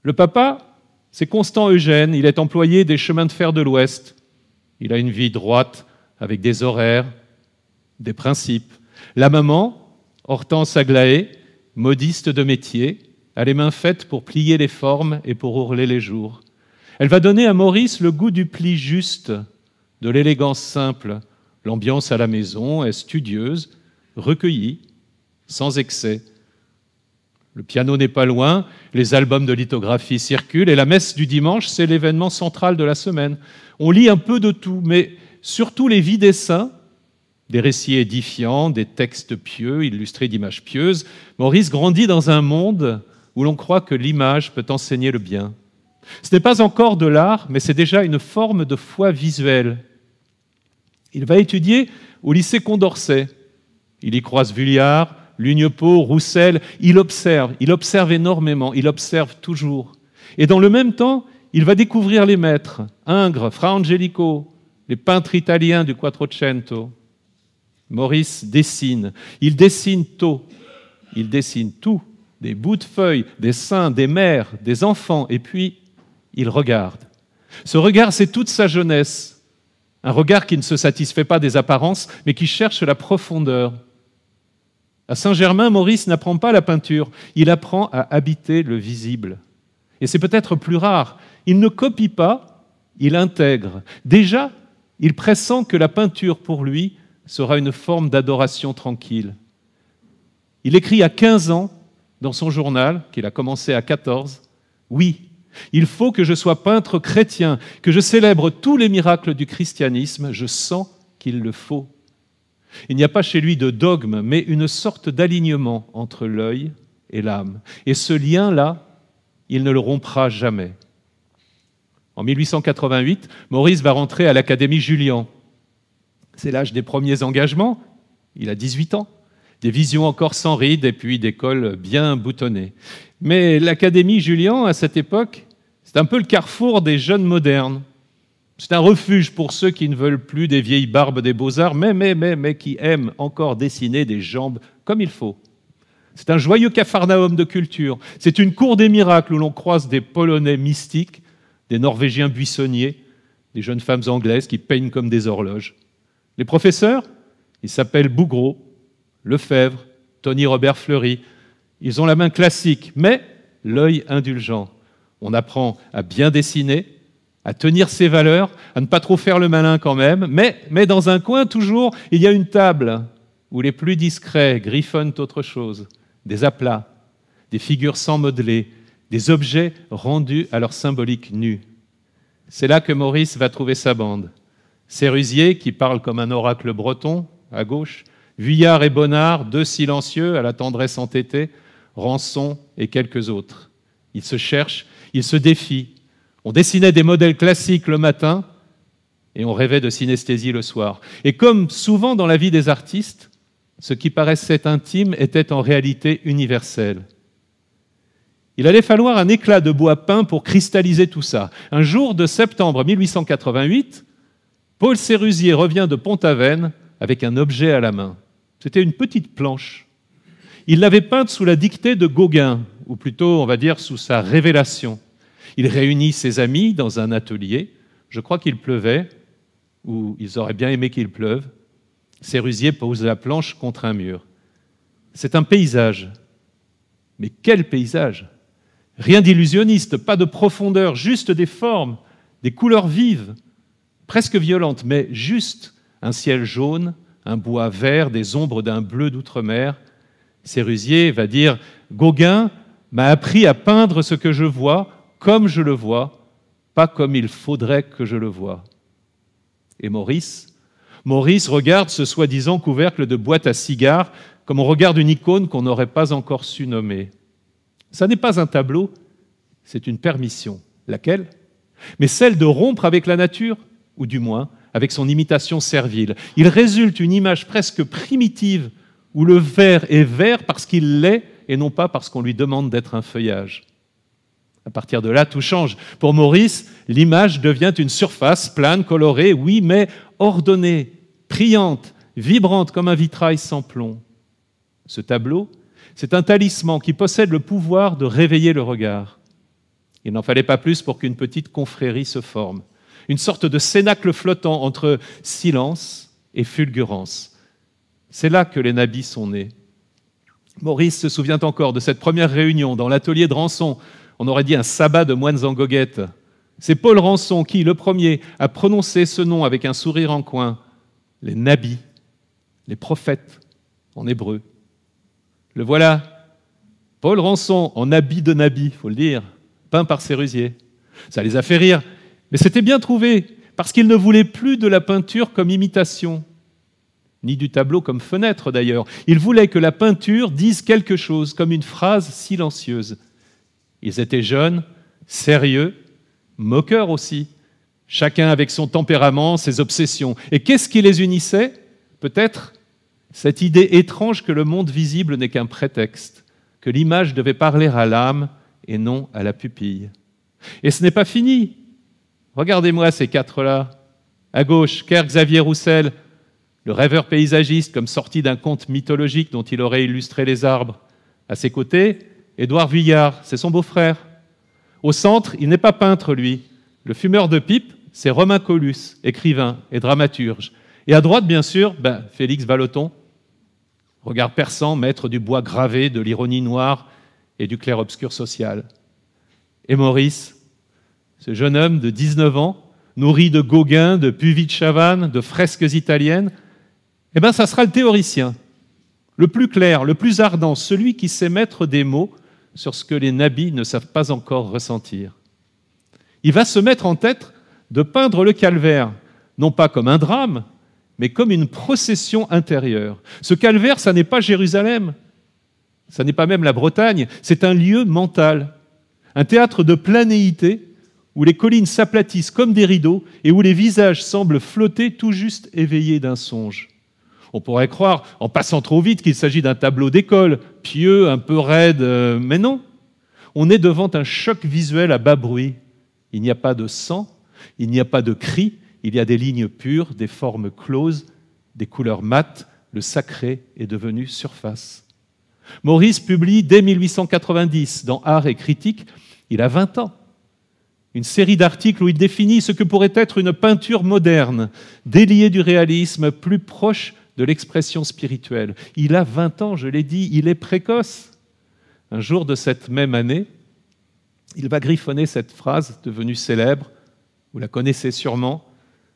Le papa, c'est Constant Eugène, il est employé des chemins de fer de l'Ouest. Il a une vie droite, avec des horaires, des principes. La maman, Hortense Aglaé, modiste de métier, a les mains faites pour plier les formes et pour ourler les jours. Elle va donner à Maurice le goût du pli juste, de l'élégance simple. L'ambiance à la maison est studieuse, recueillie, sans excès. Le piano n'est pas loin, les albums de lithographie circulent et la messe du dimanche, c'est l'événement central de la semaine. On lit un peu de tout, mais surtout les vies des saints, des récits édifiants, des textes pieux, illustrés d'images pieuses. Maurice grandit dans un monde où l'on croit que l'image peut enseigner le bien. Ce n'est pas encore de l'art, mais c'est déjà une forme de foi visuelle. Il va étudier au lycée Condorcet. Il y croise Vuillard, Lugnepo, Roussel. Il observe énormément, il observe toujours. Et dans le même temps, il va découvrir les maîtres, Ingres, Fra Angelico, les peintres italiens du Quattrocento. Maurice dessine. Il dessine tôt. Il dessine tout. Des bouts de feuilles, des seins, des mères, des enfants. Et puis, il regarde. Ce regard, c'est toute sa jeunesse. Un regard qui ne se satisfait pas des apparences, mais qui cherche la profondeur. À Saint-Germain, Maurice n'apprend pas la peinture. Il apprend à habiter le visible. Et c'est peut-être plus rare. Il ne copie pas, il intègre. Déjà, il pressent que la peinture, pour lui, sera une forme d'adoration tranquille. Il écrit à 15 ans, dans son journal, qu'il a commencé à 14, « Oui, il faut que je sois peintre chrétien, que je célèbre tous les miracles du christianisme, je sens qu'il le faut. » Il n'y a pas chez lui de dogme, mais une sorte d'alignement entre l'œil et l'âme. Et ce lien-là, il ne le rompra jamais. En 1888, Maurice va rentrer à l'Académie Julian. C'est l'âge des premiers engagements, il a 18 ans. Des visions encore sans rides et puis des cols bien boutonnés. Mais l'Académie Julian, à cette époque, c'est un peu le carrefour des jeunes modernes. C'est un refuge pour ceux qui ne veulent plus des vieilles barbes des beaux-arts, mais qui aiment encore dessiner des jambes comme il faut. C'est un joyeux capharnaüm de culture. C'est une cour des miracles où l'on croise des Polonais mystiques, des Norvégiens buissonniers, des jeunes femmes anglaises qui peignent comme des horloges. Les professeurs, ils s'appellent Bougreau, Lefebvre, Tony Robert Fleury. Ils ont la main classique, mais l'œil indulgent. On apprend à bien dessiner, à tenir ses valeurs, à ne pas trop faire le malin quand même, mais dans un coin, toujours, il y a une table où les plus discrets griffonnent autre chose, des aplats, des figures sans modeler, des objets rendus à leur symbolique nu. C'est là que Maurice va trouver sa bande. Sérusier, qui parle comme un oracle breton, à gauche, Vuillard et Bonnard, deux silencieux à la tendresse entêtée, Rançon et quelques autres. Ils se cherchent, ils se défient. On dessinait des modèles classiques le matin et on rêvait de synesthésie le soir. Et comme souvent dans la vie des artistes, ce qui paraissait intime était en réalité universel. Il allait falloir un éclat de bois peint pour cristalliser tout ça. Un jour de septembre 1888, Paul Sérusier revient de Pont-Aven avec un objet à la main. C'était une petite planche. Il l'avait peinte sous la dictée de Gauguin, ou plutôt, on va dire, sous sa révélation. Il réunit ses amis dans un atelier. Je crois qu'il pleuvait, ou ils auraient bien aimé qu'il pleuve. Sérusier pose la planche contre un mur. C'est un paysage. Mais quel paysage! Rien d'illusionniste, pas de profondeur, juste des formes, des couleurs vives, presque violentes, mais juste un ciel jaune, un bois vert, des ombres d'un bleu d'outre-mer. Sérusier va dire « Gauguin m'a appris à peindre ce que je vois, comme je le vois, pas comme il faudrait que je le voie. » Et Maurice regarde ce soi-disant couvercle de boîte à cigares comme on regarde une icône qu'on n'aurait pas encore su nommer. Ça n'est pas un tableau, c'est une permission. Laquelle? Mais celle de rompre avec la nature, ou du moins avec son imitation servile. Il résulte une image presque primitive où le vert est vert parce qu'il l'est et non pas parce qu'on lui demande d'être un feuillage. À partir de là, tout change. Pour Maurice, l'image devient une surface plane, colorée, oui, mais ordonnée, priante, vibrante comme un vitrail sans plomb. Ce tableau, c'est un talisman qui possède le pouvoir de réveiller le regard. Il n'en fallait pas plus pour qu'une petite confrérie se forme, une sorte de cénacle flottant entre silence et fulgurance. C'est là que les nabis sont nés. Maurice se souvient encore de cette première réunion dans l'atelier de Rançon. On aurait dit un sabbat de moines en goguette. C'est Paul Rançon qui, le premier, a prononcé ce nom avec un sourire en coin. Les nabis, les prophètes en hébreu. Le voilà, Paul Rançon en habit de nabi, il faut le dire, peint par Sérusier. Ça les a fait rire, mais c'était bien trouvé, parce qu'il ne voulait plus de la peinture comme imitation, ni du tableau comme fenêtre d'ailleurs. Il voulait que la peinture dise quelque chose, comme une phrase silencieuse. Ils étaient jeunes, sérieux, moqueurs aussi, chacun avec son tempérament, ses obsessions. Et qu'est-ce qui les unissait? Peut-être cette idée étrange que le monde visible n'est qu'un prétexte, que l'image devait parler à l'âme et non à la pupille. Et ce n'est pas fini. Regardez-moi ces quatre-là. À gauche, Kerr Xavier Roussel, le rêveur paysagiste comme sorti d'un conte mythologique dont il aurait illustré les arbres. À ses côtés, Édouard Vuillard, c'est son beau-frère. Au centre, il n'est pas peintre, lui. Le fumeur de pipe, c'est Romain Colus, écrivain et dramaturge. Et à droite, bien sûr, Félix Vallotton, regard perçant, maître du bois gravé, de l'ironie noire et du clair-obscur social. Et Maurice, ce jeune homme de 19 ans, nourri de Gauguin, de Puvis de Chavannes, de fresques italiennes, ça sera le théoricien, le plus clair, le plus ardent, celui qui sait mettre des mots sur ce que les nabis ne savent pas encore ressentir. Il va se mettre en tête de peindre le calvaire, non pas comme un drame, mais comme une procession intérieure. Ce calvaire, ça n'est pas Jérusalem, ça n'est pas même la Bretagne, c'est un lieu mental, un théâtre de planéité où les collines s'aplatissent comme des rideaux et où les visages semblent flotter tout juste éveillés d'un songe. On pourrait croire, en passant trop vite, qu'il s'agit d'un tableau d'école, pieux, un peu raide, mais non. On est devant un choc visuel à bas bruit. Il n'y a pas de sang, il n'y a pas de cris, il y a des lignes pures, des formes closes, des couleurs mates, le sacré est devenu surface. Maurice publie dès 1890, dans Art et Critique, il a 20 ans, une série d'articles où il définit ce que pourrait être une peinture moderne, déliée du réalisme, plus proche de l'expression spirituelle. Il a 20 ans, je l'ai dit, il est précoce. Un jour de cette même année, il va griffonner cette phrase devenue célèbre, vous la connaissez sûrement,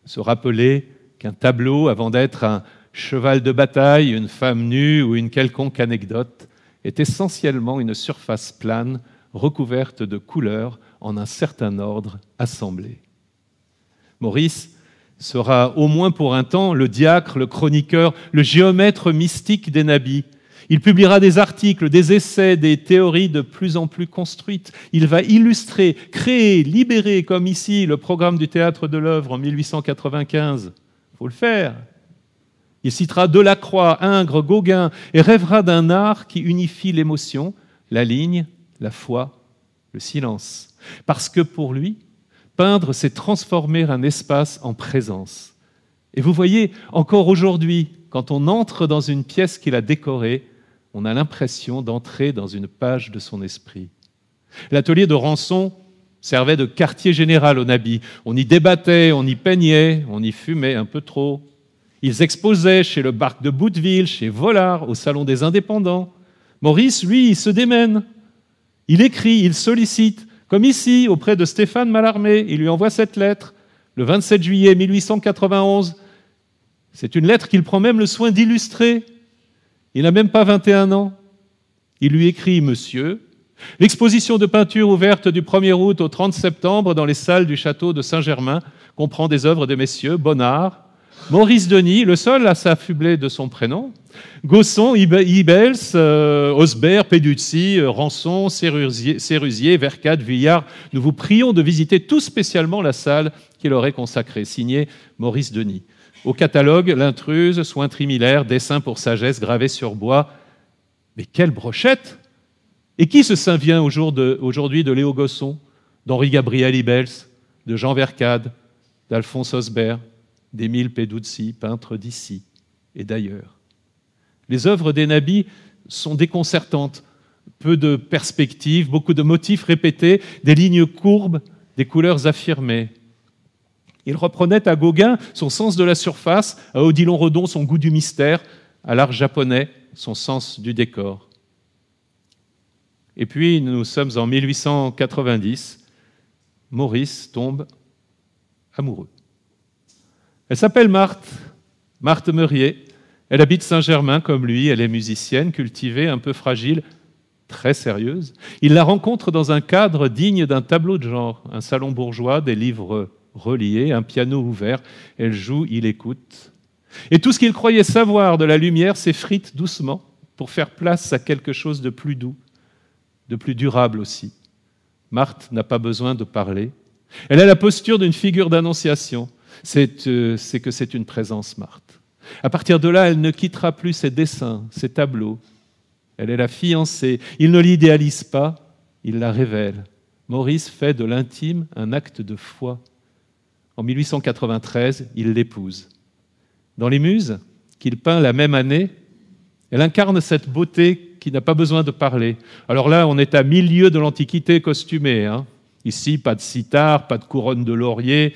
se rappeler qu'un tableau, avant d'être un cheval de bataille, une femme nue ou une quelconque anecdote, est essentiellement une surface plane recouverte de couleurs en un certain ordre assemblées. Maurice sera au moins pour un temps le diacre, le chroniqueur, le géomètre mystique des nabis. Il publiera des articles, des essais, des théories de plus en plus construites. Il va illustrer, créer, libérer, comme ici, le programme du Théâtre de l'Œuvre en 1895. Il faut le faire. Il citera Delacroix, Ingres, Gauguin et rêvera d'un art qui unifie l'émotion, la ligne, la foi, le silence. Parce que pour lui, peindre, c'est transformer un espace en présence. Et vous voyez, encore aujourd'hui, quand on entre dans une pièce qu'il a décorée, on a l'impression d'entrer dans une page de son esprit. L'atelier de Rançon servait de quartier général aux nabis. On y débattait, on y peignait, on y fumait un peu trop. Ils exposaient chez le Barque de Bouteville, chez Vollard, au Salon des Indépendants. Maurice, lui, il se démène. Il écrit, il sollicite, comme ici, auprès de Stéphane Mallarmé. Il lui envoie cette lettre, le 27 juillet 1891. C'est une lettre qu'il prend même le soin d'illustrer. Il n'a même pas 21 ans. Il lui écrit « Monsieur, l'exposition de peinture ouverte du 1er août au 30 septembre dans les salles du château de Saint-Germain comprend des œuvres de messieurs Bonnard, Maurice Denis, le seul à s'affubler de son prénom. Gosson, Ibels, Osbert, Peduzzi, Rançon, Sérusier, Vercade, Vuillard, nous vous prions de visiter tout spécialement la salle qu'il aurait consacrée, signé Maurice Denis. Au catalogue, l'intruse, soins trimilaires, dessin pour sagesse gravé sur bois. Mais quelle brochette! Et qui se souvient aujourd'hui de Léo Gosson, d'Henri Gabriel Ibels, de Jean Vercade, d'Alphonse Osbert, d'Émile Peduzzi, peintre d'ici et d'ailleurs? Les œuvres des Nabis sont déconcertantes. Peu de perspectives, beaucoup de motifs répétés, des lignes courbes, des couleurs affirmées. Il reprenait à Gauguin son sens de la surface, à Odilon Redon son goût du mystère, à l'art japonais son sens du décor. Et puis, nous sommes en 1890, Maurice tombe amoureux. Elle s'appelle Marthe Meurier. Elle habite Saint-Germain comme lui, elle est musicienne, cultivée, un peu fragile, très sérieuse. Il la rencontre dans un cadre digne d'un tableau de genre, un salon bourgeois, des livres reliés, un piano ouvert. Elle joue, il écoute. Et tout ce qu'il croyait savoir de la lumière s'effrite doucement pour faire place à quelque chose de plus doux, de plus durable aussi. Marthe n'a pas besoin de parler. Elle a la posture d'une figure d'annonciation. C'est que c'est une présence, Marthe. À partir de là, elle ne quittera plus ses dessins, ses tableaux. Elle est la fiancée. Il ne l'idéalise pas, il la révèle. Maurice fait de l'intime un acte de foi. En 1893, il l'épouse. Dans Les Muses, qu'il peint la même année, elle incarne cette beauté qui n'a pas besoin de parler. Alors là, on est à 1000 lieues de l'Antiquité costumée. Ici, pas de cithare, pas de couronne de laurier,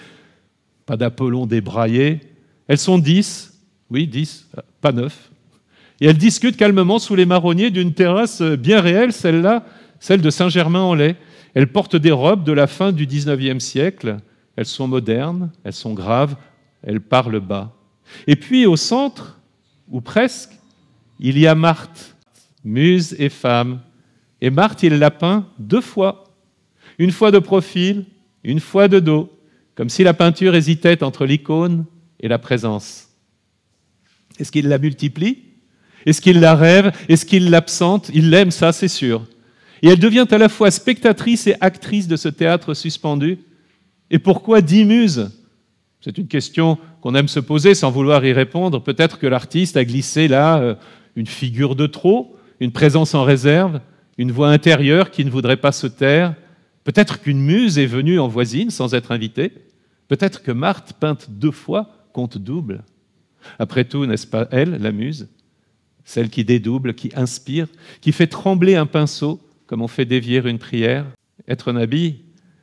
pas d'Apollon débraillé. Elles sont 10, oui, 10, pas 9. Et elles discutent calmement sous les marronniers d'une terrasse bien réelle, celle-là, celle de Saint-Germain-en-Laye. Elles portent des robes de la fin du XIXe siècle. Elles sont modernes, elles sont graves, elles parlent bas. Et puis au centre, ou presque, il y a Marthe, muse et femme. Et Marthe, il l'a peint 2 fois. Une fois de profil, une fois de dos, comme si la peinture hésitait entre l'icône et la présence. Est-ce qu'il la multiplie? Est-ce qu'il la rêve? Est-ce qu'il l'absente? Il l'aime, ça c'est sûr. Et elle devient à la fois spectatrice et actrice de ce théâtre suspendu. Et pourquoi 10 muses? C'est une question qu'on aime se poser sans vouloir y répondre. Peut-être que l'artiste a glissé là une figure de trop, une présence en réserve, une voix intérieure qui ne voudrait pas se taire. Peut-être qu'une muse est venue en voisine sans être invitée. Peut-être que Marthe, peinte 2 fois, compte double. Après tout, n'est-ce pas elle, la muse? Celle qui dédouble, qui inspire, qui fait trembler un pinceau comme on fait dévier une prière. Être nabi,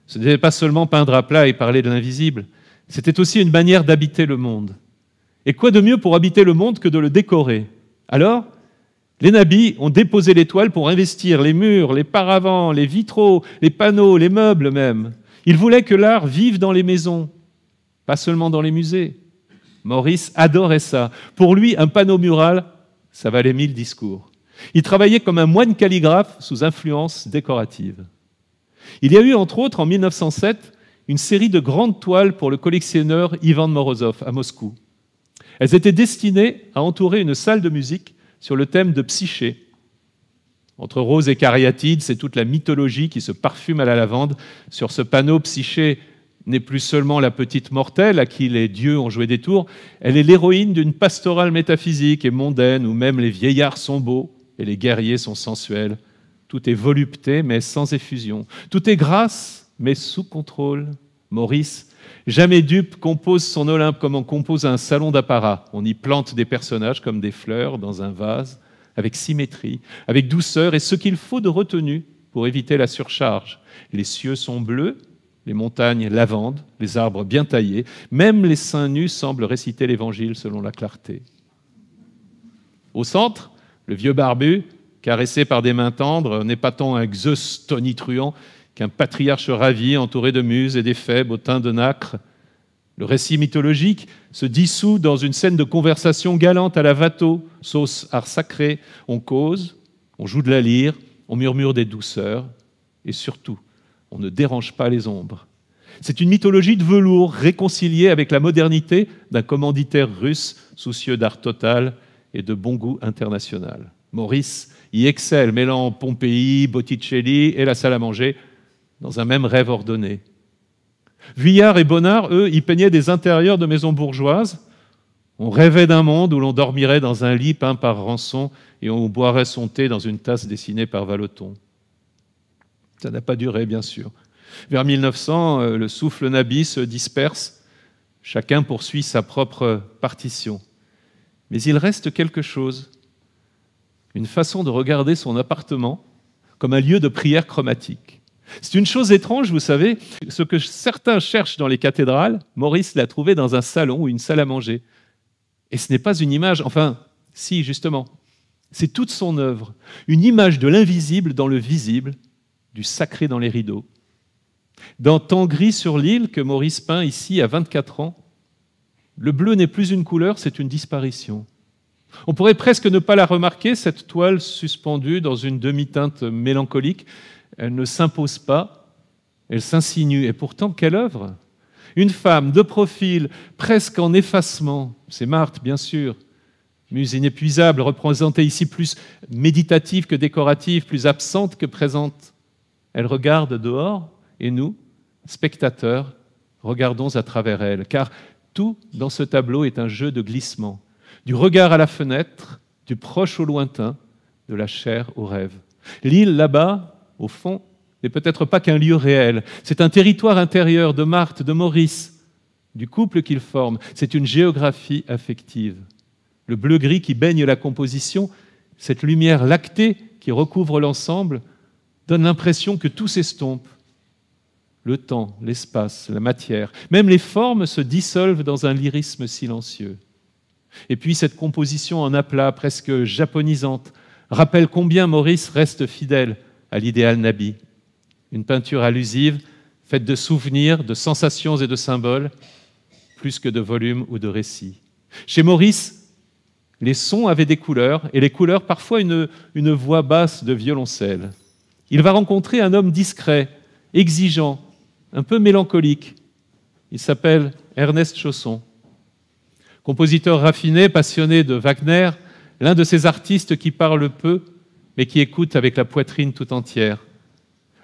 ce n'était pas seulement peindre à plat et parler de l'invisible, c'était aussi une manière d'habiter le monde. Et quoi de mieux pour habiter le monde que de le décorer? Alors, les nabis ont déposé l'étoile pour investir les murs, les paravents, les vitraux, les panneaux, les meubles même. Ils voulaient que l'art vive dans les maisons, pas seulement dans les musées. Maurice adorait ça. Pour lui, un panneau mural, ça valait 1000 discours. Il travaillait comme un moine calligraphe sous influence décorative. Il y a eu, entre autres, en 1907, une série de grandes toiles pour le collectionneur Ivan Morozov à Moscou. Elles étaient destinées à entourer une salle de musique sur le thème de Psyché. Entre rose et cariatide, c'est toute la mythologie qui se parfume à la lavande. Sur ce panneau, Psyché n'est plus seulement la petite mortelle à qui les dieux ont joué des tours, elle est l'héroïne d'une pastorale métaphysique et mondaine où même les vieillards sont beaux et les guerriers sont sensuels. Tout est volupté mais sans effusion. Tout est grâce mais sous contrôle. Maurice, jamais dupe, compose son Olympe comme on compose un salon d'apparat. On y plante des personnages comme des fleurs dans un vase, avec symétrie, avec douceur et ce qu'il faut de retenue pour éviter la surcharge. Les cieux sont bleus, les montagnes lavandes, les arbres bien taillés, même les seins nus semblent réciter l'Évangile selon la clarté. Au centre, le vieux barbu, caressé par des mains tendres, n'est pas tant un Zeus tonitruant qu'un patriarche ravi, entouré de muses et d'éphèbes au teint de nacre. Le récit mythologique se dissout dans une scène de conversation galante à la Watteau, sauce art sacré. On cause, on joue de la lyre, on murmure des douceurs, et surtout, on ne dérange pas les ombres. C'est une mythologie de velours réconciliée avec la modernité d'un commanditaire russe soucieux d'art total et de bon goût international. Maurice y excelle, mêlant Pompéi, Botticelli et la salle à manger dans un même rêve ordonné. Vuillard et Bonnard, eux, y peignaient des intérieurs de maisons bourgeoises. On rêvait d'un monde où l'on dormirait dans un lit peint par Ranson et on boirait son thé dans une tasse dessinée par Vallotton. Ça n'a pas duré, bien sûr. Vers 1900, le souffle nabi se disperse. Chacun poursuit sa propre partition. Mais il reste quelque chose, une façon de regarder son appartement comme un lieu de prière chromatique. C'est une chose étrange, vous savez, ce que certains cherchent dans les cathédrales, Maurice l'a trouvé dans un salon ou une salle à manger. Et ce n'est pas une image, enfin, si, justement, c'est toute son œuvre, une image de l'invisible dans le visible, du sacré dans les rideaux. Dans Temps gris sur l'île, que Maurice peint ici à 24 ans, le bleu n'est plus une couleur, c'est une disparition. On pourrait presque ne pas la remarquer, cette toile suspendue dans une demi-teinte mélancolique. Elle ne s'impose pas, elle s'insinue. Et pourtant, quelle œuvre! Une femme de profil, presque en effacement. C'est Marthe, bien sûr. Muse inépuisable, représentée ici plus méditative que décorative, plus absente que présente. Elle regarde dehors, et nous, spectateurs, regardons à travers elle. Car tout dans ce tableau est un jeu de glissement. Du regard à la fenêtre, du proche au lointain, de la chair au rêve. L'île, là-bas, au fond, n'est peut-être pas qu'un lieu réel. C'est un territoire intérieur de Marthe, de Maurice, du couple qu'ils forment. C'est une géographie affective. Le bleu-gris qui baigne la composition, cette lumière lactée qui recouvre l'ensemble, donne l'impression que tout s'estompe. Le temps, l'espace, la matière, même les formes se dissolvent dans un lyrisme silencieux. Et puis cette composition en aplat, presque japonisante, rappelle combien Maurice reste fidèle à l'idéal nabi. Une peinture allusive, faite de souvenirs, de sensations et de symboles, plus que de volumes ou de récits. Chez Maurice, les sons avaient des couleurs, et les couleurs parfois une voix basse de violoncelle. Il va rencontrer un homme discret, exigeant, un peu mélancolique. Il s'appelle Ernest Chausson. Compositeur raffiné, passionné de Wagner, l'un de ces artistes qui parlent peu, mais qui écoutent avec la poitrine tout entière.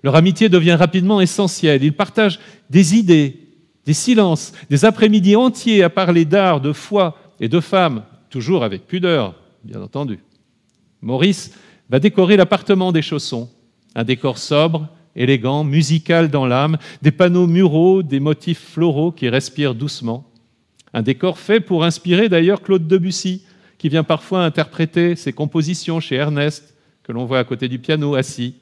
Leur amitié devient rapidement essentielle. Ils partagent des idées, des silences, des après-midi entiers à parler d'art, de foi et de femmes, toujours avec pudeur, bien entendu. Maurice va décorer l'appartement des Chaussons, un décor sobre, élégant, musical dans l'âme, des panneaux muraux, des motifs floraux qui respirent doucement. Un décor fait pour inspirer d'ailleurs Claude Debussy, qui vient parfois interpréter ses compositions chez Ernest, que l'on voit à côté du piano, assis.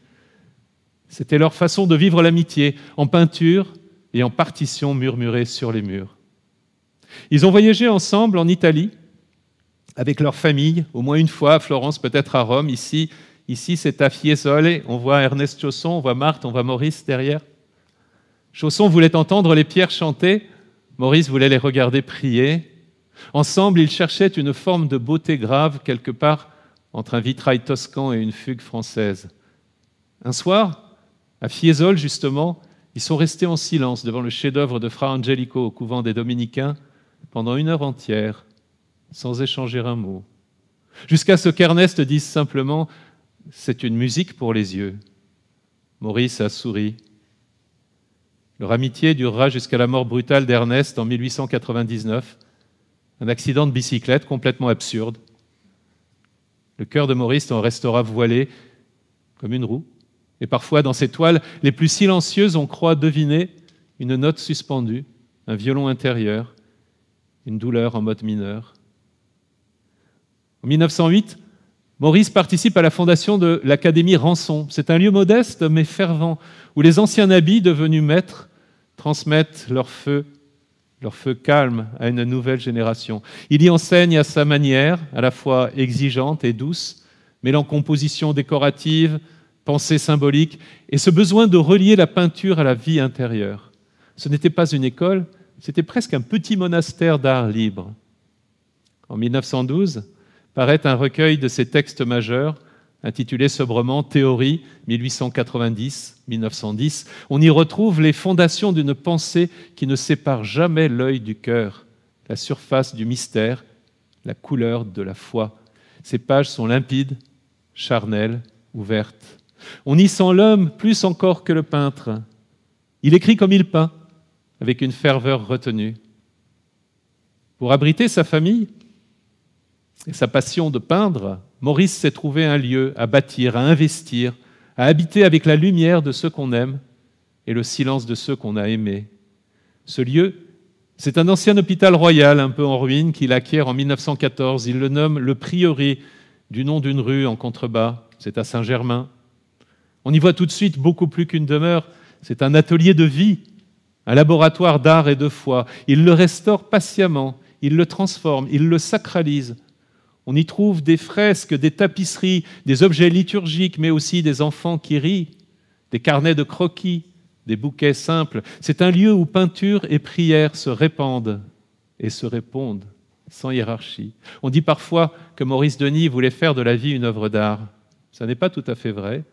C'était leur façon de vivre l'amitié, en peinture et en partition murmurée sur les murs. Ils ont voyagé ensemble en Italie, avec leur famille, au moins une fois, à Florence, peut-être à Rome. Ici c'est à Fiesole. On voit Ernest Chausson, on voit Marthe, on voit Maurice derrière. Chausson voulait entendre les pierres chanter, Maurice voulait les regarder prier. Ensemble, ils cherchaient une forme de beauté grave, quelque part entre un vitrail toscan et une fugue française. Un soir, à Fiesole, justement, ils sont restés en silence devant le chef-d'œuvre de Fra Angelico au couvent des Dominicains pendant 1 heure entière, sans échanger un mot. Jusqu'à ce qu'Ernest dise simplement « C'est une musique pour les yeux ». Maurice a souri. Leur amitié durera jusqu'à la mort brutale d'Ernest en 1899, un accident de bicyclette complètement absurde. Le cœur de Maurice en restera voilé comme une roue. Et parfois, dans ces toiles les plus silencieuses, on croit deviner une note suspendue, un violon intérieur, une douleur en mode mineur. En 1908, Maurice participe à la fondation de l'Académie Ranson. C'est un lieu modeste mais fervent, où les anciens nabis devenus maîtres transmettent leur feu calme à une nouvelle génération. Il y enseigne à sa manière, à la fois exigeante et douce, mêlant composition décorative, pensée symbolique, et ce besoin de relier la peinture à la vie intérieure. Ce n'était pas une école, c'était presque un petit monastère d'art libre. En 1912, paraît un recueil de ses textes majeurs, intitulé sobrement Théorie 1890-1910. On y retrouve les fondations d'une pensée qui ne sépare jamais l'œil du cœur, la surface du mystère, la couleur de la foi. Ces pages sont limpides, charnelles, ouvertes. On y sent l'homme plus encore que le peintre. Il écrit comme il peint, avec une ferveur retenue. Pour abriter sa famille et sa passion de peindre, Maurice s'est trouvé un lieu à bâtir, à investir, à habiter avec la lumière de ceux qu'on aime et le silence de ceux qu'on a aimés. Ce lieu, c'est un ancien hôpital royal, un peu en ruine, qu'il acquiert en 1914. Il le nomme le Prieuré, du nom d'une rue en contrebas. C'est à Saint-Germain. On y voit tout de suite beaucoup plus qu'une demeure. C'est un atelier de vie, un laboratoire d'art et de foi. Il le restaure patiemment, il le transforme, il le sacralise. On y trouve des fresques, des tapisseries, des objets liturgiques, mais aussi des enfants qui rient, des carnets de croquis, des bouquets simples. C'est un lieu où peinture et prière se répandent et se répondent, sans hiérarchie. On dit parfois que Maurice Denis voulait faire de la vie une œuvre d'art. Ça n'est pas tout à fait vrai.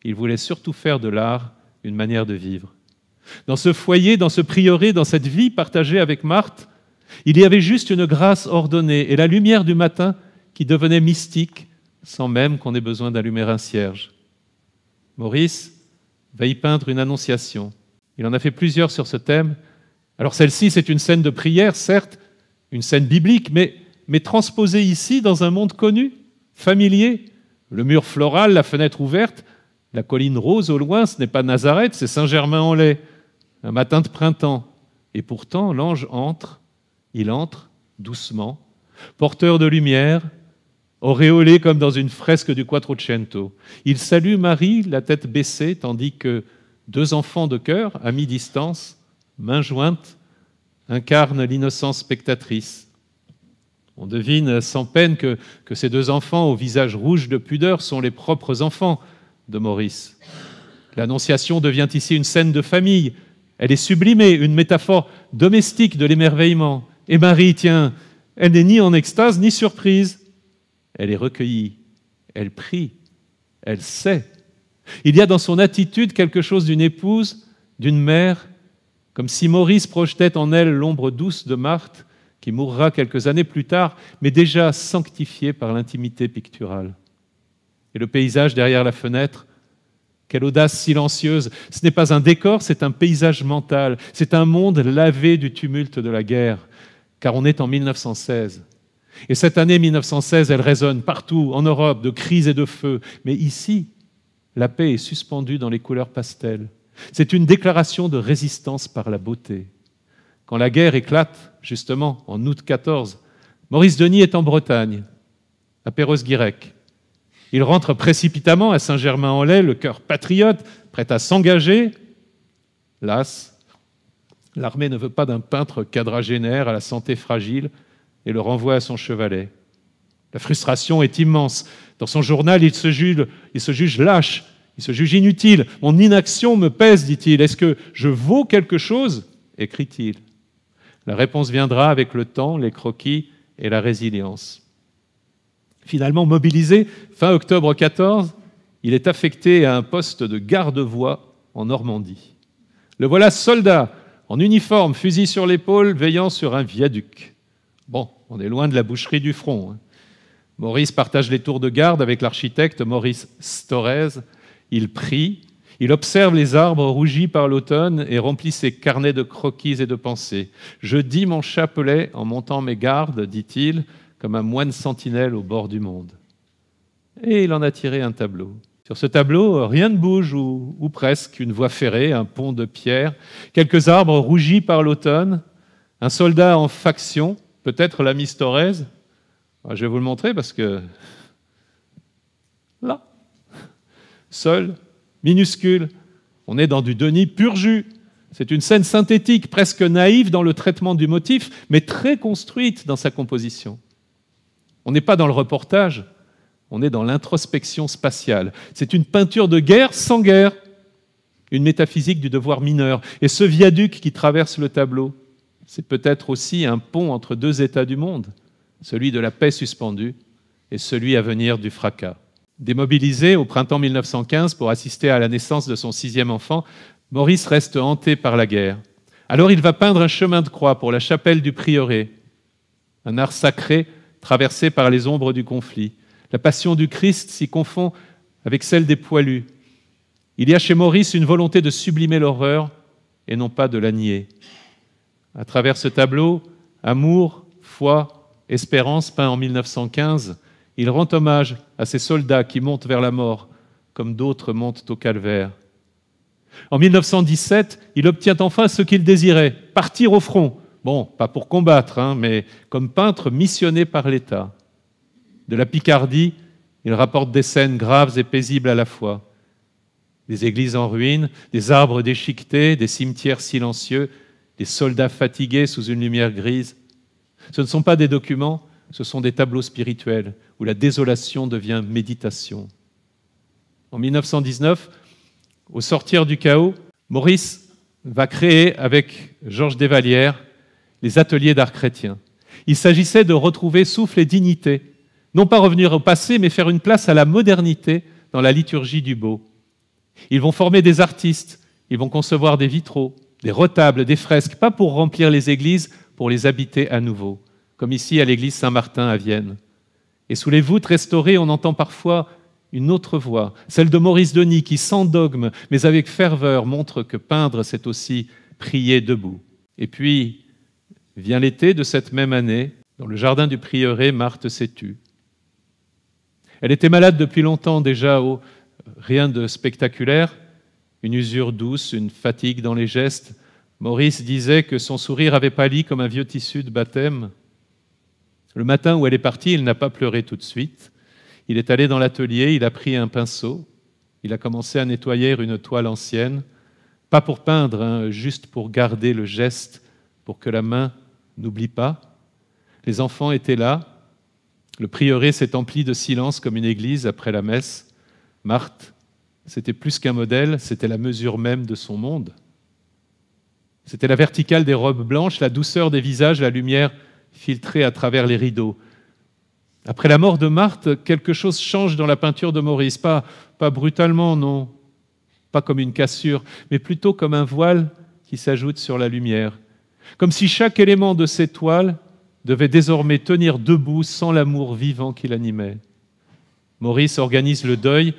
Il voulait surtout faire de l'art une manière de vivre. Dans ce foyer, dans ce prieuré, dans cette vie partagée avec Marthe, il y avait juste une grâce ordonnée et la lumière du matin qui devenait mystique sans même qu'on ait besoin d'allumer un cierge. Maurice va y peindre une annonciation. Il en a fait plusieurs sur ce thème. Alors celle-ci, c'est une scène de prière, certes, une scène biblique, mais transposée ici dans un monde connu, familier. Le mur floral, la fenêtre ouverte, la colline rose au loin, ce n'est pas Nazareth, c'est Saint-Germain-en-Laye, un matin de printemps. Et pourtant, l'ange entre, il entre doucement, porteur de lumière, auréolé comme dans une fresque du Quattrocento. Il salue Marie, la tête baissée, tandis que deux enfants de cœur, à mi-distance, mains jointes, incarnent l'innocence spectatrice. On devine sans peine que ces deux enfants, au visage rouge de pudeur, sont les propres enfants de Maurice. L'Annonciation devient ici une scène de famille. Elle est sublimée, une métaphore domestique de l'émerveillement. Et Marie, tiens, elle n'est ni en extase ni surprise. Elle est recueillie, elle prie, elle sait. Il y a dans son attitude quelque chose d'une épouse, d'une mère, comme si Maurice projetait en elle l'ombre douce de Marthe, qui mourra quelques années plus tard, mais déjà sanctifiée par l'intimité picturale. Et le paysage derrière la fenêtre, quelle audace silencieuse. Ce n'est pas un décor, c'est un paysage mental. C'est un monde lavé du tumulte de la guerre, car on est en 1916. Et cette année 1916, elle résonne partout en Europe de cris et de feux. Mais ici, la paix est suspendue dans les couleurs pastel. C'est une déclaration de résistance par la beauté. Quand la guerre éclate, justement, en août 14, Maurice Denis est en Bretagne, à Perros-Guirec. Il rentre précipitamment à Saint-Germain-en-Laye, le cœur patriote, prêt à s'engager. Las, l'armée ne veut pas d'un peintre quadragénaire à la santé fragile et le renvoie à son chevalet. La frustration est immense. Dans son journal, il se juge lâche, il se juge inutile. « Mon inaction me pèse, dit-il. Est-ce que je vaux quelque chose ?» écrit-il. La réponse viendra avec le temps, les croquis et la résilience. Finalement mobilisé, fin octobre 14, il est affecté à un poste de garde-voie en Normandie. Le voilà soldat, en uniforme, fusil sur l'épaule, veillant sur un viaduc. Bon, on est loin de la boucherie du front. Maurice partage les tours de garde avec l'architecte Maurice Storez. Il prie, il observe les arbres rougis par l'automne et remplit ses carnets de croquis et de pensées. « Je dis mon chapelet en montant mes gardes, dit-il, comme un moine sentinelle au bord du monde. » Et il en a tiré un tableau. Sur ce tableau, rien ne bouge, ou presque. Une voie ferrée, un pont de pierre, quelques arbres rougis par l'automne, un soldat en faction, peut-être l'ami Storez. Je vais vous le montrer parce que... Là, seul, minuscule, on est dans du Denis pur jus. C'est une scène synthétique, presque naïve dans le traitement du motif, mais très construite dans sa composition. On n'est pas dans le reportage, on est dans l'introspection spatiale. C'est une peinture de guerre sans guerre, une métaphysique du devoir mineur. Et ce viaduc qui traverse le tableau, c'est peut-être aussi un pont entre deux états du monde, celui de la paix suspendue et celui à venir du fracas. Démobilisé au printemps 1915 pour assister à la naissance de son 6e enfant, Maurice reste hanté par la guerre. Alors il va peindre un chemin de croix pour la chapelle du prieuré, un art sacré traversé par les ombres du conflit. La passion du Christ s'y confond avec celle des poilus. Il y a chez Maurice une volonté de sublimer l'horreur et non pas de la nier. À travers ce tableau, amour, foi, espérance, peint en 1915, il rend hommage à ces soldats qui montent vers la mort, comme d'autres montent au calvaire. En 1917, il obtient enfin ce qu'il désirait, partir au front. Bon, pas pour combattre, mais comme peintre missionné par l'État. De la Picardie, il rapporte des scènes graves et paisibles à la fois. Des églises en ruine, des arbres déchiquetés, des cimetières silencieux, des soldats fatigués sous une lumière grise. Ce ne sont pas des documents, ce sont des tableaux spirituels où la désolation devient méditation. En 1919, au sortir du chaos, Maurice va créer avec Georges Desvallières les ateliers d'art chrétien. Il s'agissait de retrouver souffle et dignité, non pas revenir au passé, mais faire une place à la modernité dans la liturgie du beau. Ils vont former des artistes, ils vont concevoir des vitraux, des retables, des fresques, pas pour remplir les églises, pour les habiter à nouveau, comme ici à l'église Saint-Martin à Vienne. Et sous les voûtes restaurées, on entend parfois une autre voix, celle de Maurice Denis, qui, sans dogme, mais avec ferveur, montre que peindre, c'est aussi prier debout. Et puis, vient l'été de cette même année, dans le jardin du prieuré, Marthe s'est tue. Elle était malade depuis longtemps déjà, rien de spectaculaire, une usure douce, une fatigue dans les gestes. Maurice disait que son sourire avait pâli comme un vieux tissu de baptême. Le matin où elle est partie, il n'a pas pleuré tout de suite. Il est allé dans l'atelier, il a pris un pinceau, il a commencé à nettoyer une toile ancienne, pas pour peindre, juste pour garder le geste, pour que la main n'oublie pas. Les enfants étaient là, le prieuré s'est empli de silence comme une église après la messe. Marthe, c'était plus qu'un modèle, c'était la mesure même de son monde. C'était la verticale des robes blanches, la douceur des visages, la lumière filtrée à travers les rideaux. Après la mort de Marthe, quelque chose change dans la peinture de Maurice. Pas brutalement, non. Pas comme une cassure, mais plutôt comme un voile qui s'ajoute sur la lumière. Comme si chaque élément de ces toiles devait désormais tenir debout sans l'amour vivant qui l'animait. Maurice organise le deuil,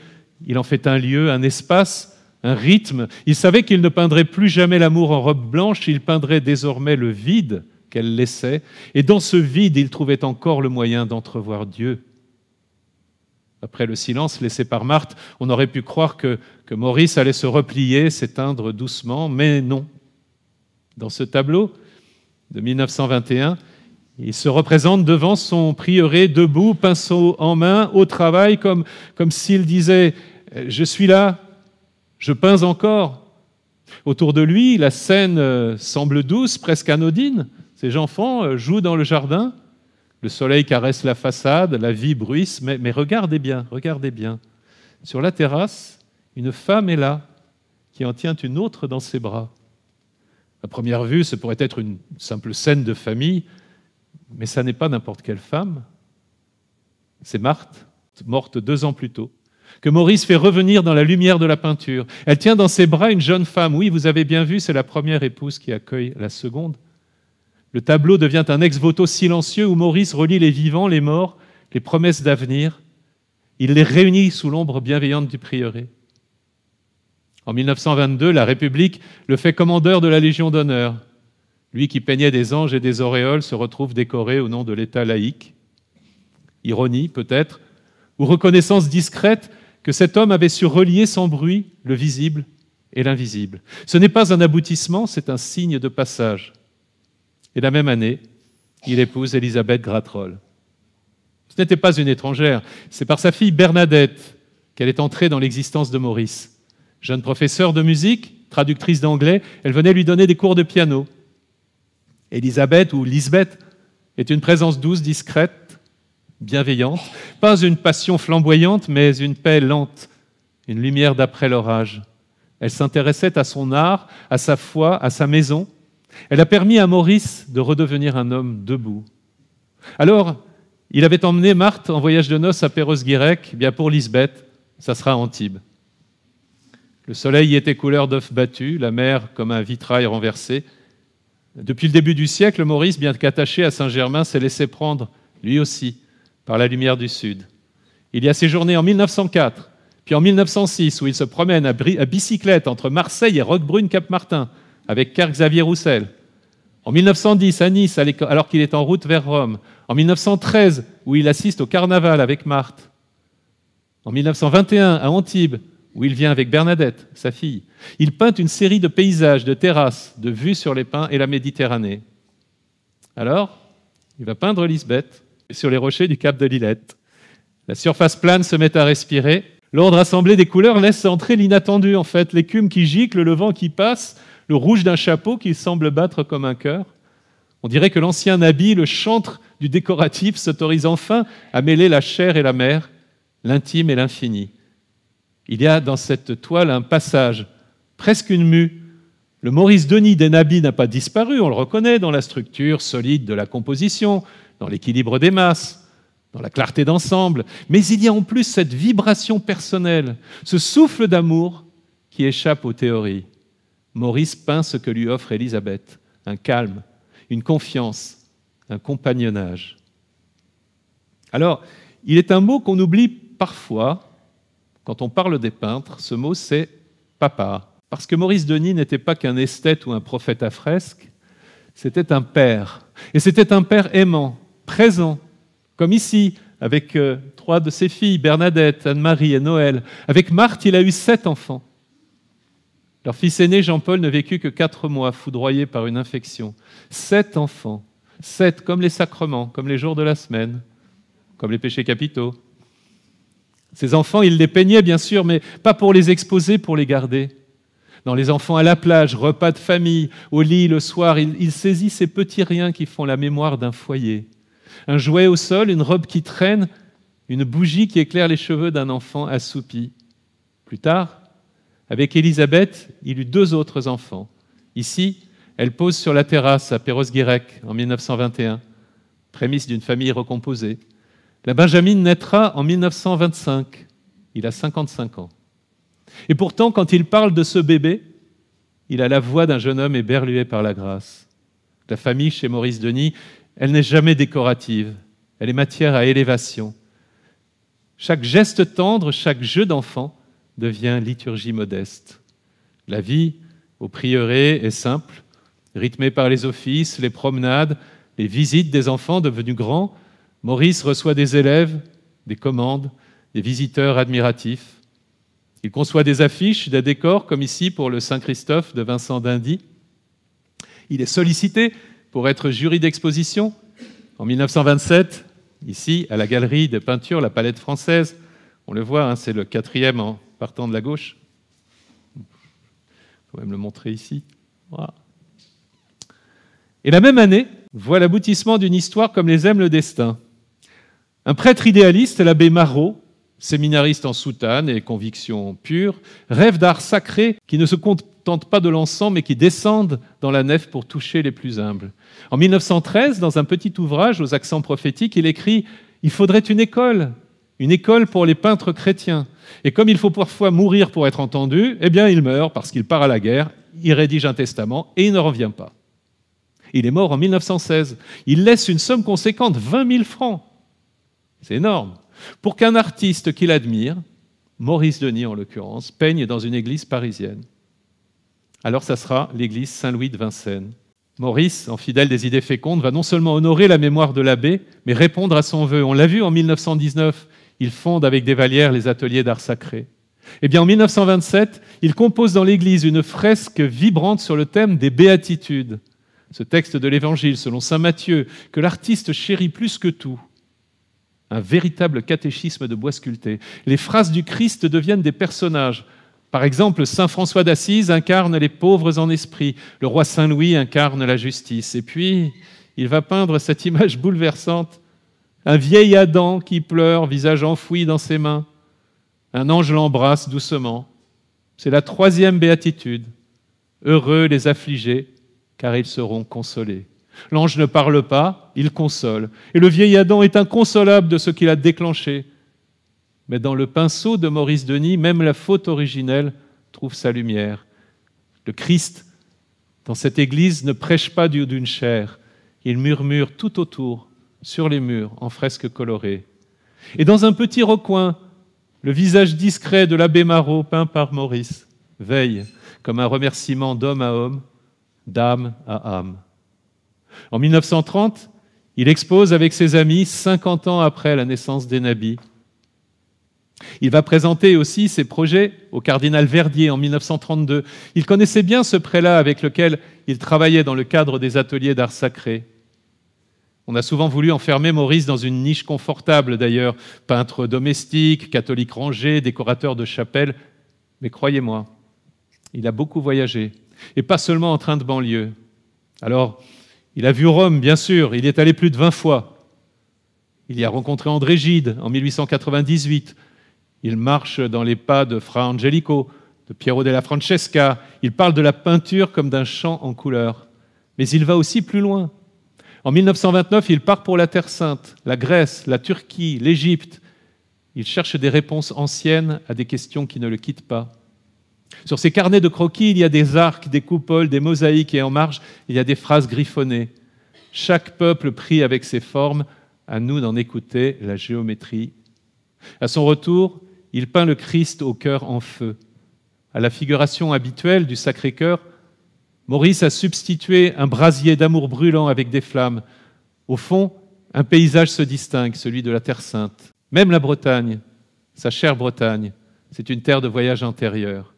il en fait un lieu, un espace, un rythme. Il savait qu'il ne peindrait plus jamais l'amour en robe blanche, il peindrait désormais le vide qu'elle laissait, et dans ce vide, il trouvait encore le moyen d'entrevoir Dieu. Après le silence laissé par Marthe, on aurait pu croire que Maurice allait se replier, s'éteindre doucement, mais non. Dans ce tableau de 1921, il se représente devant son prieuré, debout, pinceau en main, au travail, comme s'il disait « Je suis là, je peins encore ». Autour de lui, la scène semble douce, presque anodine. Ces enfants jouent dans le jardin, le soleil caresse la façade, la vie bruisse, mais regardez bien. Sur la terrasse, une femme est là, qui en tient une autre dans ses bras. À première vue, ce pourrait être une simple scène de famille, mais ça n'est pas n'importe quelle femme. C'est Marthe, morte 2 ans plus tôt, que Maurice fait revenir dans la lumière de la peinture. Elle tient dans ses bras une jeune femme. Oui, vous avez bien vu, c'est la première épouse qui accueille la seconde. Le tableau devient un ex-voto silencieux où Maurice relie les vivants, les morts, les promesses d'avenir. Il les réunit sous l'ombre bienveillante du prieuré. En 1922, la République le fait commandeur de la Légion d'honneur. Lui qui peignait des anges et des auréoles se retrouve décoré au nom de l'État laïque. Ironie peut-être, ou reconnaissance discrète que cet homme avait su relier sans bruit le visible et l'invisible. Ce n'est pas un aboutissement, c'est un signe de passage. Et la même année, il épouse Élisabeth Gratrol. Ce n'était pas une étrangère, c'est par sa fille Bernadette qu'elle est entrée dans l'existence de Maurice. Jeune professeure de musique, traductrice d'anglais, elle venait lui donner des cours de piano. Élisabeth, ou Lisbeth, est une présence douce, discrète, bienveillante, pas une passion flamboyante, mais une paix lente, une lumière d'après l'orage. Elle s'intéressait à son art, à sa foi, à sa maison. Elle a permis à Maurice de redevenir un homme debout. Alors, Il avait emmené Marthe en voyage de noces à Perros-Guirec. Eh bien pour Lisbeth, ça sera à Antibes. Le soleil y était couleur d'œuf battu, la mer comme un vitrail renversé. Depuis le début du siècle, Maurice, bien qu'attaché à Saint-Germain, s'est laissé prendre, lui aussi, par la lumière du Sud. Il y a séjourné en 1904, puis en 1906, où il se promène à bicyclette entre Marseille et Roquebrune-Cap-Martin, avec Carl Xavier Roussel. En 1910, à Nice, alors qu'il est en route vers Rome. En 1913, où il assiste au carnaval avec Marthe. En 1921, à Antibes, où il vient avec Bernadette, sa fille. Il peint une série de paysages, de terrasses, de vues sur les pins et la Méditerranée. Alors, il va peindre Lisbeth sur les rochers du cap de Lillette. La surface plane se met à respirer. L'ordre assemblé des couleurs laisse entrer l'inattendu, en fait. L'écume qui gicle, le vent qui passe, le rouge d'un chapeau qui semble battre comme un cœur. On dirait que l'ancien habit, le chantre du décoratif, s'autorise enfin à mêler la chair et la mer, l'intime et l'infini. Il y a dans cette toile un passage, presque une mue. Le Maurice Denis des Nabis n'a pas disparu, on le reconnaît dans la structure solide de la composition, dans l'équilibre des masses, dans la clarté d'ensemble. Mais il y a en plus cette vibration personnelle, ce souffle d'amour qui échappe aux théories. Maurice peint ce que lui offre Élisabeth, un calme, une confiance, un compagnonnage. Alors, il est un mot qu'on oublie parfois. Quand on parle des peintres, ce mot, c'est « papa ». Parce que Maurice Denis n'était pas qu'un esthète ou un prophète à fresque, c'était un père. Et c'était un père aimant, présent, comme ici, avec 3 de ses filles, Bernadette, Anne-Marie et Noël. Avec Marthe, il a eu 7 enfants. Leur fils aîné, Jean-Paul, ne vécut que 4 mois, foudroyé par une infection. 7 enfants, 7 comme les sacrements, comme les jours de la semaine, comme les péchés capitaux. Ces enfants, il les peignait bien sûr, mais pas pour les exposer, pour les garder. Dans les enfants à la plage, repas de famille, au lit le soir, il saisit ces petits riens qui font la mémoire d'un foyer. Un jouet au sol, une robe qui traîne, une bougie qui éclaire les cheveux d'un enfant assoupi. Plus tard, avec Élisabeth, il eut 2 autres enfants. Ici, elle pose sur la terrasse à Perros-Guirec en 1921, prémisse d'une famille recomposée. La Benjamine naîtra en 1925. Il a 55 ans. Et pourtant, quand il parle de ce bébé, il a la voix d'un jeune homme éberlué par la grâce. La famille chez Maurice Denis, elle n'est jamais décorative. Elle est matière à élévation. Chaque geste tendre, chaque jeu d'enfant devient liturgie modeste. La vie au prieuré est simple, rythmée par les offices, les promenades, les visites des enfants devenus grands. Maurice reçoit des élèves, des commandes, des visiteurs admiratifs. Il conçoit des affiches, des décors, comme ici pour le Saint-Christophe de Vincent d'Indy. Il est sollicité pour être jury d'exposition. En 1927, ici, à la galerie de peinture, la Palette française, on le voit, c'est le 4e en partant de la gauche. Il faut même le montrer ici. Voilà. Et la même année voit l'aboutissement d'une histoire comme les aime le destin. Un prêtre idéaliste, l'abbé Marot, séminariste en soutane et conviction pure, rêve d'art sacré qui ne se contente pas de l'encens, mais qui descendent dans la nef pour toucher les plus humbles. En 1913, dans un petit ouvrage aux accents prophétiques, il écrit « Il faudrait une école pour les peintres chrétiens. Et comme il faut parfois mourir pour être entendu, eh bien il meurt parce qu'il part à la guerre, il rédige un testament et il ne revient pas. » Il est mort en 1916. Il laisse une somme conséquente, 20 000 francs. C'est énorme. Pour qu'un artiste qu'il admire, Maurice Denis en l'occurrence, peigne dans une église parisienne. Alors ça sera l'église Saint-Louis de Vincennes. Maurice, en fidèle des idées fécondes, va non seulement honorer la mémoire de l'abbé, mais répondre à son vœu. On l'a vu en 1919, il fonde avec des Vallières les ateliers d'art sacré. Eh bien en 1927, il compose dans l'église une fresque vibrante sur le thème des béatitudes. Ce texte de l'Évangile, selon saint Matthieu, que l'artiste chérit plus que tout. Un véritable catéchisme de bois sculpté. Les phrases du Christ deviennent des personnages. Par exemple, saint François d'Assise incarne les pauvres en esprit. Le roi Saint-Louis incarne la justice. Et puis, il va peindre cette image bouleversante. Un vieil Adam qui pleure, visage enfoui dans ses mains. Un ange l'embrasse doucement. C'est la 3e béatitude. Heureux les affligés, car ils seront consolés. L'ange ne parle pas, il console. Et le vieil Adam est inconsolable de ce qu'il a déclenché. Mais dans le pinceau de Maurice Denis, même la faute originelle trouve sa lumière. Le Christ, dans cette église, ne prêche pas du haut d'une chaire. Il murmure tout autour, sur les murs, en fresques colorées. Et dans un petit recoin, le visage discret de l'abbé Marot, peint par Maurice, veille comme un remerciement d'homme à homme, d'âme à âme. En 1930, il expose avec ses amis 50 ans après la naissance des Nabis. Il va présenter aussi ses projets au cardinal Verdier en 1932. Il connaissait bien ce prélat avec lequel il travaillait dans le cadre des ateliers d'art sacré. On a souvent voulu enfermer Maurice dans une niche confortable d'ailleurs, peintre domestique, catholique rangé, décorateur de chapelle. Mais croyez-moi, il a beaucoup voyagé, et pas seulement en train de banlieue. Alors, il a vu Rome, bien sûr, il y est allé plus de 20 fois. Il y a rencontré André Gide en 1898. Il marche dans les pas de Fra Angelico, de Piero della Francesca. Il parle de la peinture comme d'un chant en couleurs. Mais il va aussi plus loin. En 1929, il part pour la Terre Sainte, la Grèce, la Turquie, l'Égypte. Il cherche des réponses anciennes à des questions qui ne le quittent pas. Sur ses carnets de croquis, il y a des arcs, des coupoles, des mosaïques et en marge, il y a des phrases griffonnées. Chaque peuple prie avec ses formes, à nous d'en écouter la géométrie. À son retour, il peint le Christ au cœur en feu. À la figuration habituelle du Sacré-Cœur, Maurice a substitué un brasier d'amour brûlant avec des flammes. Au fond, un paysage se distingue, celui de la Terre Sainte. Même la Bretagne, sa chère Bretagne, c'est une terre de voyage intérieur.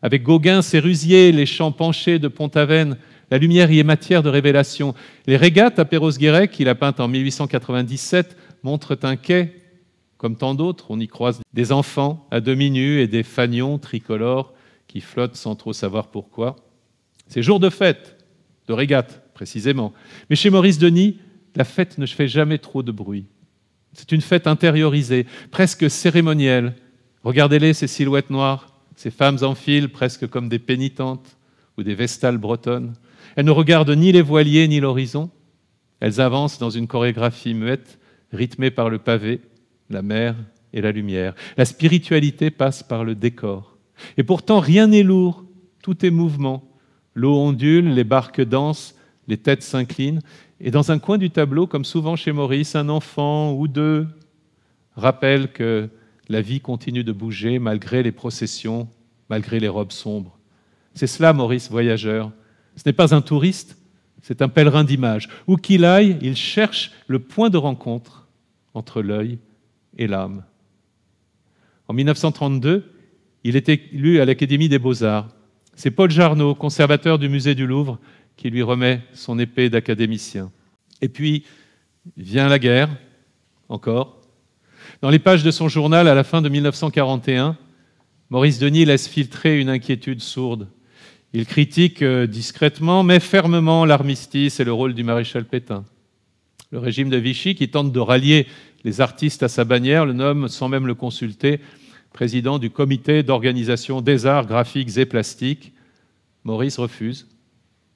Avec Gauguin, Sérusier, les champs penchés de Pont-Aven, la lumière y est matière de révélation. Les régates à Perros-Guirec, qu'il a peintes en 1897, montrent un quai. Comme tant d'autres, on y croise des enfants à demi nus et des fanions tricolores qui flottent sans trop savoir pourquoi. C'est jour de fête, de régate précisément. Mais chez Maurice Denis, la fête ne fait jamais trop de bruit. C'est une fête intériorisée, presque cérémonielle. Regardez-les, ces silhouettes noires, ces femmes en file, presque comme des pénitentes ou des vestales bretonnes. Elles ne regardent ni les voiliers ni l'horizon. Elles avancent dans une chorégraphie muette, rythmée par le pavé, la mer et la lumière. La spiritualité passe par le décor. Et pourtant, rien n'est lourd, tout est mouvement. L'eau ondule, les barques dansent, les têtes s'inclinent. Et dans un coin du tableau, comme souvent chez Maurice, un enfant ou deux rappelle que la vie continue de bouger malgré les processions, malgré les robes sombres. C'est cela, Maurice voyageur. Ce n'est pas un touriste, c'est un pèlerin d'image. Où qu'il aille, il cherche le point de rencontre entre l'œil et l'âme. En 1932, il est élu à l'Académie des Beaux-Arts. C'est Paul Jarnot, conservateur du musée du Louvre, qui lui remet son épée d'académicien. Et puis vient la guerre, encore. Dans les pages de son journal, à la fin de 1941, Maurice Denis laisse filtrer une inquiétude sourde. Il critique discrètement, mais fermement, l'armistice et le rôle du maréchal Pétain. Le régime de Vichy, qui tente de rallier les artistes à sa bannière, le nomme, sans même le consulter, président du comité d'organisation des arts graphiques et plastiques. Maurice refuse,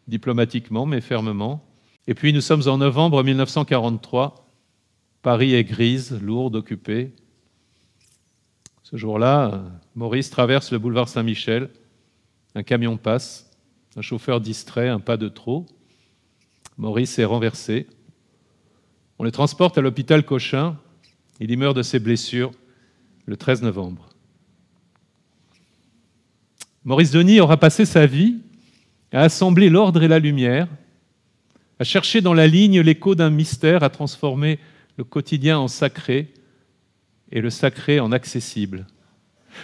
diplomatiquement mais fermement. Et puis nous sommes en novembre 1943. Paris est grise, lourde, occupée. Ce jour-là, Maurice traverse le boulevard Saint-Michel. Un camion passe, un chauffeur distrait, un pas de trop. Maurice est renversé. On le transporte à l'hôpital Cochin. Il y meurt de ses blessures le 13 novembre. Maurice Denis aura passé sa vie à assembler l'ordre et la lumière, à chercher dans la ligne l'écho d'un mystère, à transformer le quotidien en sacré et le sacré en accessible.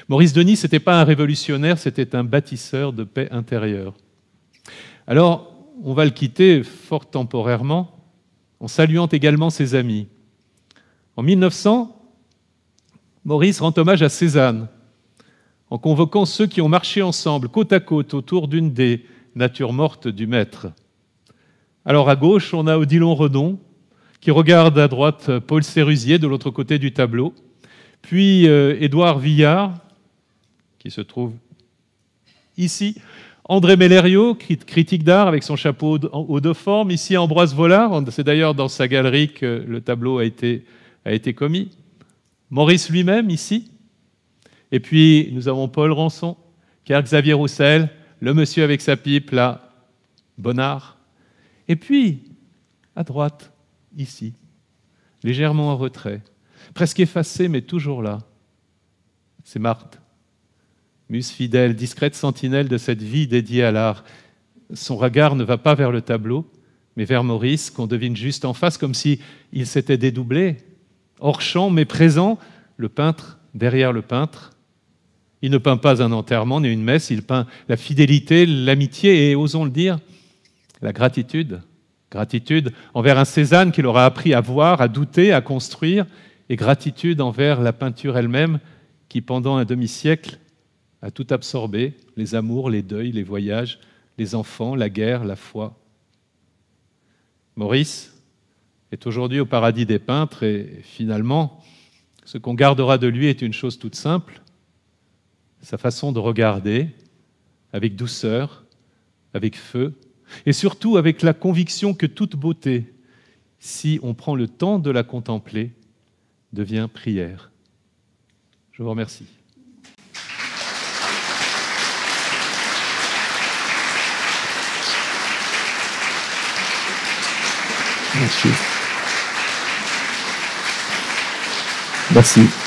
Maurice Denis, ce n'était pas un révolutionnaire, c'était un bâtisseur de paix intérieure. Alors, on va le quitter fort temporairement, en saluant également ses amis. En 1900, Maurice rend hommage à Cézanne, en convoquant ceux qui ont marché ensemble, côte à côte, autour d'une des natures mortes du maître. Alors à gauche, on a Odilon Redon, qui regarde à droite Paul Sérusier, de l'autre côté du tableau, puis Édouard Villard, qui se trouve Ici, André Mellerio, critique d'art avec son chapeau haut de forme. Ici, Ambroise Vollard, c'est d'ailleurs dans sa galerie que le tableau a été commis. Maurice lui-même, ici. Et puis, nous avons Paul Rançon, Pierre-Xavier Roussel, le monsieur avec sa pipe, là, Bonnard. Et puis, à droite, ici, légèrement en retrait, presque effacé, mais toujours là, c'est Marthe, muse fidèle, discrète sentinelle de cette vie dédiée à l'art. Son regard ne va pas vers le tableau, mais vers Maurice, qu'on devine juste en face, comme s'il s'était dédoublé, hors champ, mais présent, le peintre derrière le peintre. Il ne peint pas un enterrement ni une messe, il peint la fidélité, l'amitié et, osons le dire, la gratitude. Gratitude envers un Cézanne qu'il aura appris à voir, à douter, à construire, et gratitude envers la peinture elle-même qui, pendant un demi-siècle, a tout absorbé, les amours, les deuils, les voyages, les enfants, la guerre, la foi. Maurice est aujourd'hui au paradis des peintres et finalement, ce qu'on gardera de lui est une chose toute simple, sa façon de regarder avec douceur, avec feu, et surtout avec la conviction que toute beauté, si on prend le temps de la contempler, devient prière. Je vous remercie. Merci. Merci.